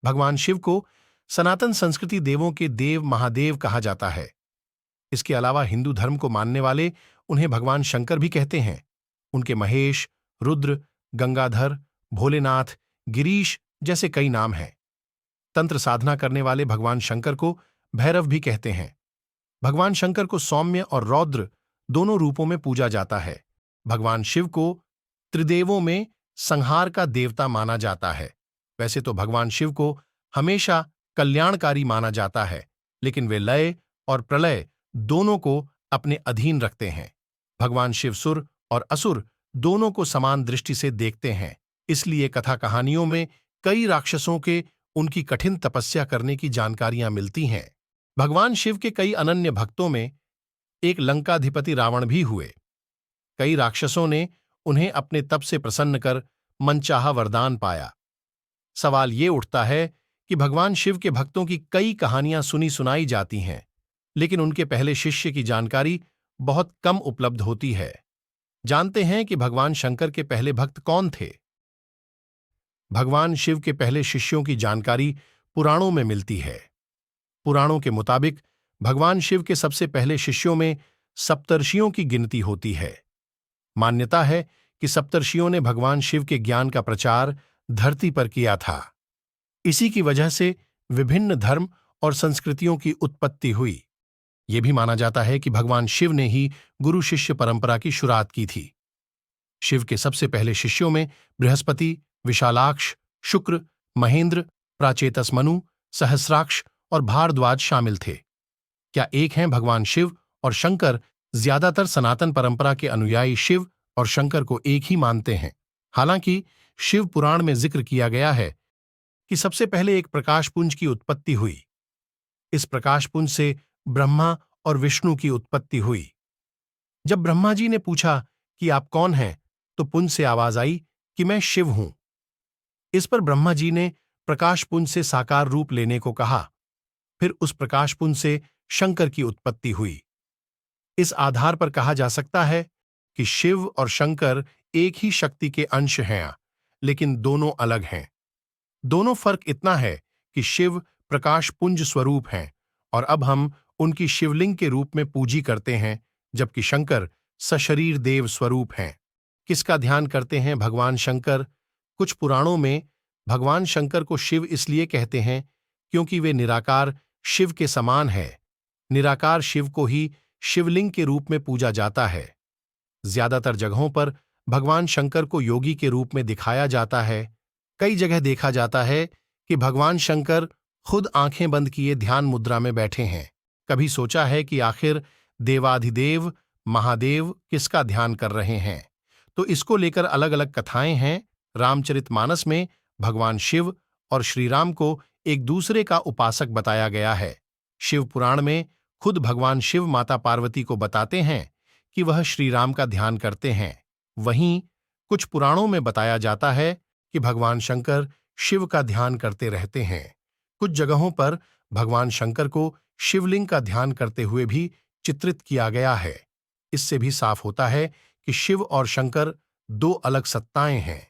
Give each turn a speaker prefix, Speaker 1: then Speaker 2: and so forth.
Speaker 1: भगवान शिव को सनातन संस्कृति देवों के देव महादेव कहा जाता है। इसके अलावा हिंदू धर्म को मानने वाले उन्हें भगवान शंकर भी कहते हैं। उनके महेश, रुद्र, गंगाधर, भोलेनाथ, गिरीश जैसे कई नाम हैं। तंत्र साधना करने वाले भगवान शंकर को भैरव भी कहते हैं। भगवान शंकर को सौम्य और रौद्र दोनों रूपों में पूजा जाता है। भगवान शिव को त्रिदेवों में संहार का देवता माना जाता है। वैसे तो भगवान शिव को हमेशा कल्याणकारी माना जाता है, लेकिन वे लय और प्रलय दोनों को अपने अधीन रखते हैं। भगवान शिव सुर और असुर दोनों को समान दृष्टि से देखते हैं। इसलिए कथा कहानियों में कई राक्षसों के उनकी कठिन तपस्या करने की जानकारियां मिलती हैं। भगवान शिव के कई अनन्य भक्तों में एक लंकाधिपति रावण भी हुए। कई राक्षसों ने उन्हें अपने तप से प्रसन्न कर मनचाहा वरदान पाया। सवाल ये उठता है कि भगवान शिव के भक्तों की कई कहानियां सुनी सुनाई जाती हैं, लेकिन उनके पहले शिष्य की जानकारी बहुत कम उपलब्ध होती है। जानते हैं कि भगवान शंकर के पहले भक्त कौन थे। भगवान शिव के पहले शिष्यों की जानकारी पुराणों में मिलती है। पुराणों के मुताबिक भगवान शिव के सबसे पहले शिष्यों में सप्तर्षियों की गिनती होती है। मान्यता है कि सप्तर्षियों ने भगवान शिव के ज्ञान का प्रचार धरती पर किया था। इसी की वजह से विभिन्न धर्म और संस्कृतियों की उत्पत्ति हुई। यह भी माना जाता है कि भगवान शिव ने ही गुरु शिष्य परंपरा की शुरुआत की थी। शिव के सबसे पहले शिष्यों में बृहस्पति, विशालाक्ष, शुक्र, महेंद्र, प्राचेतस मनु, सहस्राक्ष और भारद्वाज शामिल थे। क्या एक हैं भगवान शिव और शंकर? ज्यादातर सनातन परंपरा के अनुयायी शिव और शंकर को एक ही मानते हैं। हालांकि शिव पुराण में जिक्र किया गया है कि सबसे पहले एक प्रकाशपुंज की उत्पत्ति हुई। इस प्रकाशपुंज से ब्रह्मा और विष्णु की उत्पत्ति हुई। जब ब्रह्मा जी ने पूछा कि आप कौन हैं, तो पुंज से आवाज आई कि मैं शिव हूं। इस पर ब्रह्मा जी ने प्रकाशपुंज से साकार रूप लेने को कहा। फिर उस प्रकाशपुंज से शंकर की उत्पत्ति हुई। इस आधार पर कहा जा सकता है कि शिव और शंकर एक ही शक्ति के अंश हैं, लेकिन दोनों अलग हैं। दोनों फर्क इतना है कि शिव प्रकाशपुंज स्वरूप हैं और अब हम उनकी शिवलिंग के रूप में पूजी करते हैं, जबकि शंकर सशरीर देव स्वरूप हैं। किसका ध्यान करते हैं भगवान शंकर? कुछ पुराणों में भगवान शंकर को शिव इसलिए कहते हैं क्योंकि वे निराकार शिव के समान है। निराकार शिव को ही शिवलिंग के रूप में पूजा जाता है। ज्यादातर जगहों पर भगवान शंकर को योगी के रूप में दिखाया जाता है। कई जगह देखा जाता है कि भगवान शंकर खुद आंखें बंद किए ध्यान मुद्रा में बैठे हैं। कभी सोचा है कि आखिर देवाधिदेव महादेव किसका ध्यान कर रहे हैं? तो इसको लेकर अलग अलग कथाएं हैं। रामचरितमानस में भगवान शिव और श्रीराम को एक दूसरे का उपासक बताया गया है। शिव पुराण में खुद भगवान शिव माता पार्वती को बताते हैं कि वह श्रीराम का ध्यान करते हैं। वहीं कुछ पुराणों में बताया जाता है कि भगवान शंकर शिव का ध्यान करते रहते हैं। कुछ जगहों पर भगवान शंकर को शिवलिंग का ध्यान करते हुए भी चित्रित किया गया है। इससे भी साफ होता है कि शिव और शंकर दो अलग सत्ताएं हैं।